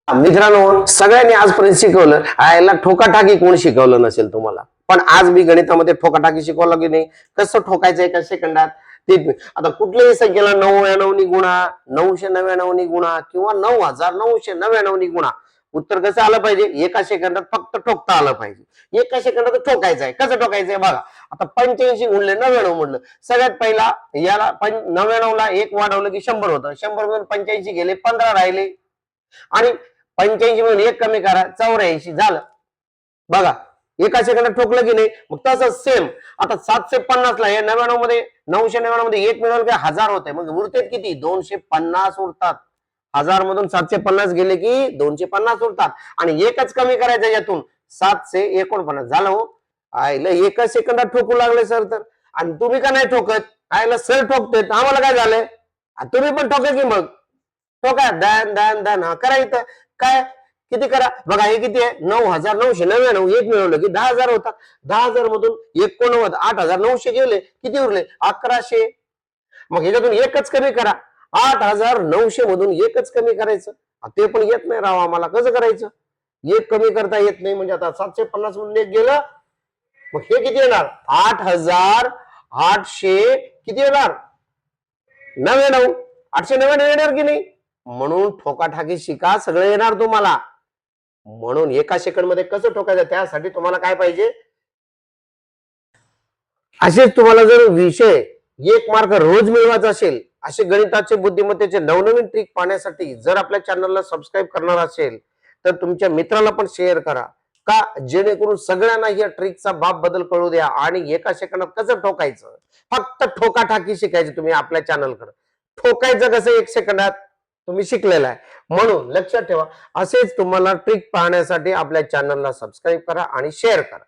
मित्रांनो, सगळ्यांनी आजपर्यंत शिकवलं, याला ठोकाठाकी कोण शिकवलं नसेल तुम्हाला. पण आज मी गणितामध्ये ठोकाठाकी शिकवलं की नाही, कसं ठोकायचं एका सेकंदात. ते आता कुठल्याही संख्येला 99 नी गुणा, 999 नी गुणा किंवा 9999 नी गुणा, उत्तर कसं आलं पाहिजे, एका सेकंदात फक्त ठोकता आलं पाहिजे. एका सेकंदात ठोकायचं आहे. कसं ठोकायचंय बघा. आता 85 गुणले 99 म्हणलं, सगळ्यात पहिला याला 99 ला 1 वाढवलं की 100 होतं. 100 मधून 85 गेले, 15 राहिले. आणि 85 मधून 1 कमी करा, 84 झालं. बघा, एका सेकंदात ठोकलं की नाही. मग तसंच सेम आता 750 ला, 99 मध्ये 999 मध्ये 1 मिळवलं की 1000 होते. मग उरतेत किती? 250 उरतात. 1000 मधून 750 गेले की 250 उरतात. आणि एकच कमी करायचं यातून, 749 झालं. हो, आयला एका सेकंदात ठोकू लागले सर तर. आणि तुम्ही का नाही ठोकत? आयला सर ठोकतेत, आम्हाला काय झालंय? तुम्ही पण ठोका की मग. ठोका, दान दान दान. हा करा इथं. काय किती करा बघा. हे किती आहे? 9999. 1 मिळवलं की 10,000 होतात. 10,000 मधून 89, 8,900 गेले, किती उरले? 1100. मग ह्याच्यातून एकच कमी करा. 8,900 मधून एकच कमी करायचं. ते पण येत नाही राव आम्हाला. कसं करायचं? एक कमी करता येत नाही म्हणजे आता 750 मधून एक गेलं. मग हे किती येणार? 8,800 किती येणार? 99. 899 येणार की नाही? म्हणून ठोकाठाकी शिका, सगळं येणार तुम्हाला. म्हणून एका सेकंड मध्ये कसं ठोकायचं, त्यासाठी तुम्हाला काय पाहिजे? असेच तुम्हाला जर विषय 1 मार्क रोज मिळवायचा असेल, असे गणिताचे बुद्धिमत्तेचे नवनवीन ट्रिक पाहण्यासाठी जर आपल्या चॅनलला सबस्क्राईब करणार असेल तर तुमच्या मित्राला पण शेअर करा, का जेणेकरून सगळ्यांना या ट्रिकचा बाप बदल कळू द्या. आणि एका सेकंदात कसं ठोकायचं, फक्त ठोकाठाकी शिकायची तुम्ही आपल्या चॅनलकडे. ठोकायचं कसं 1 सेकंदात तुम्ही शिकलेला आहे. म्हणून लक्षात ठेवा, असेच तुम्हाला ट्रिक पाहण्यासाठी आपल्या चॅनलला सबस्क्राईब करा आणि शेअर करा.